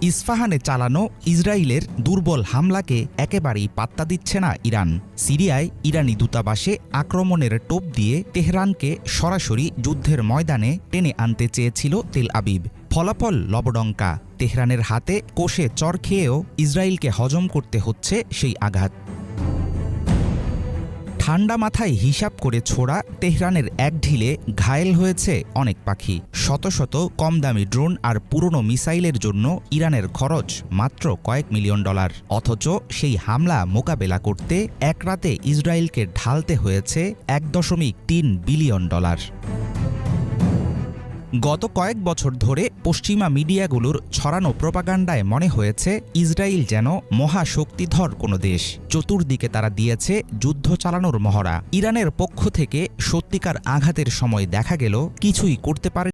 ইস্পাহানে চালানো ইসরায়েলের দুর্বল হামলাকে একেবারেই পাত্তা দিচ্ছে না ইরান। সিরিয়ায় ইরানি দূতাবাসে আক্রমণের টোপ দিয়ে তেহরানকে সরাসরি যুদ্ধের ময়দানে টেনে আনতে চেয়েছিল তেল আবিব। ফলাফল লবডঙ্কা। তেহরানের হাতে কোষে চর খেয়েও ইসরায়েলকে হজম করতে হচ্ছে সেই আঘাত। ঠান্ডা মাথায় হিসাব করে ছোড়া তেহরানের এক ঢিলে ঘায়েল হয়েছে অনেক পাখি। শত শত কম দামি ড্রোন আর পুরনো মিসাইলের জন্য ইরানের খরচ মাত্র কয়েক মিলিয়ন ডলার। অথচ সেই হামলা মোকাবেলা করতে এক রাতে ইসরায়েলকে ঢালতে হয়েছে 1.3 বিলিয়ন ডলার। গত কয়েক বছর ধরে পশ্চিমা মিডিয়াগুলোর ছড়ানো প্রোপাগান্ডায় মনে হয়েছে ইসরায়েল যেন মহাশক্তিধর কোনো দেশ। চতুর্দিকে তারা দিয়েছে যুদ্ধ চালানোর মহড়া। ইরানের পক্ষ থেকে সত্যিকার আঘাতের সময় দেখা গেল কিছুই করতে পারে